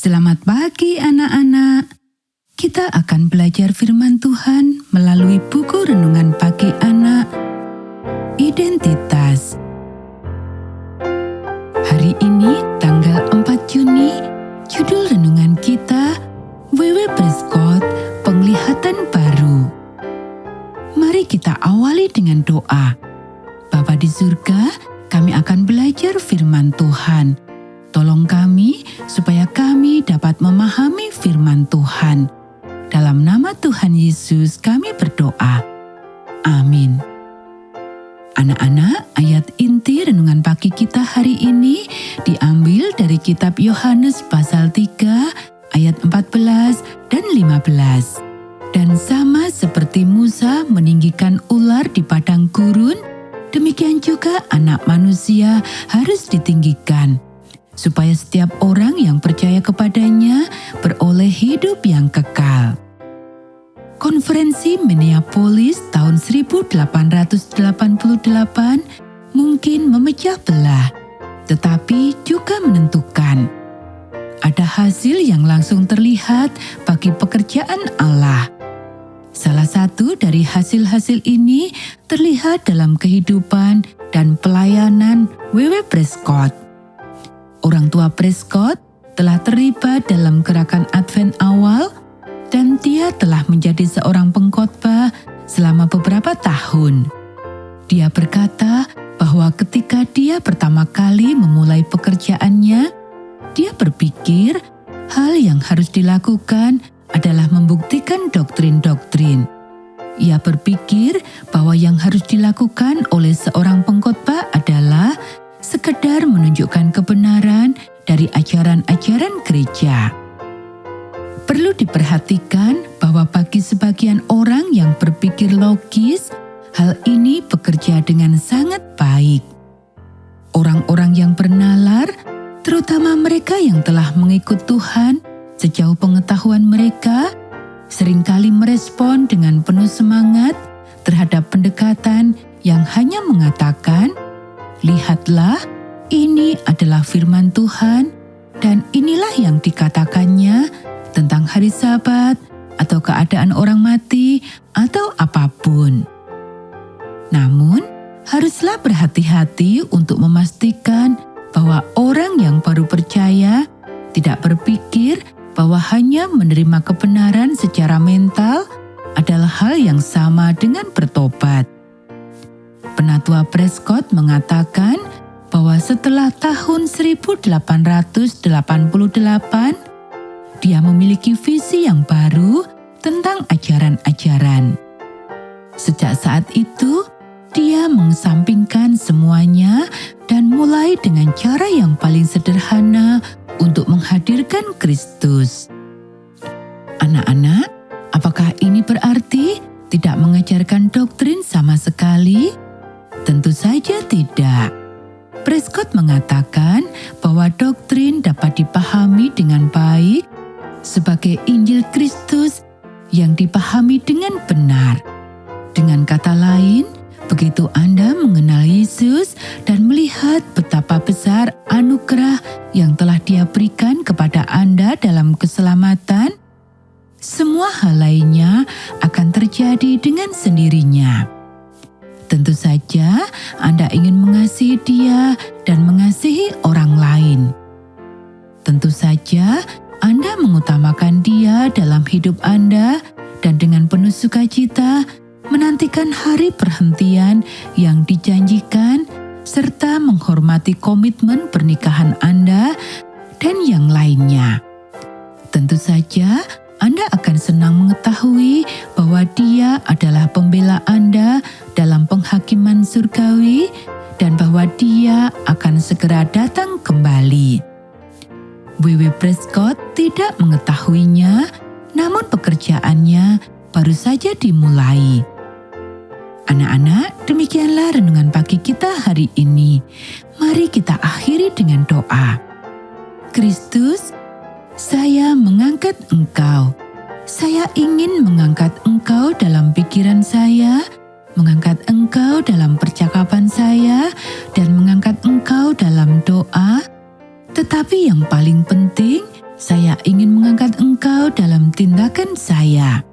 Selamat pagi anak-anak. Kita akan belajar firman Tuhan melalui buku renungan pagi anak, Identitas. Hari ini tanggal 4 Juni, judul renungan kita, W.W. Prescott, Penglihatan Baru. Mari kita awali dengan doa. Bapa di surga, kami akan belajar firman Tuhan. Tolong kami supaya kami dapat memahami firman Tuhan. Dalam nama Tuhan Yesus kami berdoa. Amin. Anak-anak, ayat inti renungan pagi kita hari ini diambil dari kitab Yohanes pasal 3 ayat 14 dan 15. Dan sama seperti Musa meninggikan ular di padang gurun, demikian juga Anak Manusia harus ditinggikan, supaya setiap orang yang percaya kepadanya beroleh hidup yang kekal. Konferensi Minneapolis tahun 1888 mungkin memecah belah, tetapi juga menentukan. Ada hasil yang langsung terlihat bagi pekerjaan Allah. Salah satu dari hasil-hasil ini terlihat dalam kehidupan dan pelayanan W.W. Prescott. Orang tua Prescott telah terlibat dalam gerakan Advent awal dan dia telah menjadi seorang pengkhotbah selama beberapa tahun. Dia berkata bahwa ketika dia pertama kali memulai pekerjaannya, dia berpikir hal yang harus dilakukan adalah membuktikan doktrin-doktrin. Ia berpikir bahwa yang harus dilakukan oleh seorang pengkhotbah adalah sekedar menunjukkan kebenaran dari ajaran-ajaran gereja. Perlu diperhatikan bahwa bagi sebagian orang yang berpikir logis, hal ini bekerja dengan sangat baik. Orang-orang yang bernalar, terutama mereka yang telah mengikut Tuhan sejauh pengetahuan mereka, seringkali merespon dengan penuh semangat terhadap pendekatan yang hanya mengatakan, "Lihatlah, ini adalah firman Tuhan, dan inilah yang dikatakannya tentang hari Sabat atau keadaan orang mati atau apapun." Namun, haruslah berhati-hati untuk memastikan bahwa orang yang baru percaya tidak berpikir bahwa hanya menerima kebenaran secara mental adalah hal yang sama dengan bertobat. Penatua Prescott mengatakan bahwa setelah tahun 1888, dia memiliki visi yang baru tentang ajaran-ajaran. Sejak saat itu, dia mengesampingkan semuanya dan mulai dengan cara yang paling sederhana untuk menghadirkan Kristus. Anak-anak, apakah ini berarti tidak mengajarkan doktrin sama sekali? Tentu saja tidak. Prescott mengatakan bahwa doktrin dapat dipahami dengan baik sebagai Injil Kristus yang dipahami dengan benar. Dengan kata lain, begitu Anda mengenal Yesus dan melihat betapa besar anugerah yang telah Dia berikan kepada Anda dalam keselamatan, semua hal lainnya akan terjadi dengan sendirinya. Tentu saja Anda ingin mengasihi Dia dan mengasihi orang lain. Tentu saja Anda mengutamakan Dia dalam hidup Anda dan dengan penuh sukacita menantikan hari perhentian yang dijanjikan serta menghormati komitmen pernikahan Anda dan yang lainnya. Tentu saja Anda akan senang mengetahui bahwa Dia adalah pembela Anda dalam penghakiman surgawi dan bahwa Dia akan segera datang kembali. W.W. Prescott tidak mengetahuinya, namun pekerjaannya baru saja dimulai. Anak-anak, demikianlah renungan pagi kita hari ini. Mari kita akhiri dengan doa. Kristus, saya mengangkat Engkau. Saya ingin mengangkat Engkau dalam pikiran saya, mengangkat Engkau dalam percakapan saya, dan mengangkat Engkau dalam doa. Tetapi yang paling penting, saya Engkau dalam tindakan saya.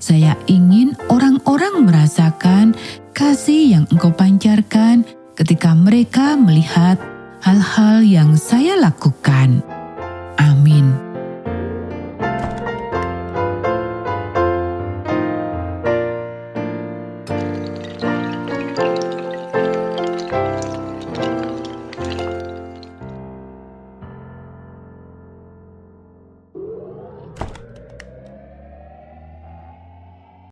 Saya ingin orang-orang merasakan kasih yang Engkau pancarkan ketika mereka melihat hal-hal yang saya lakukan.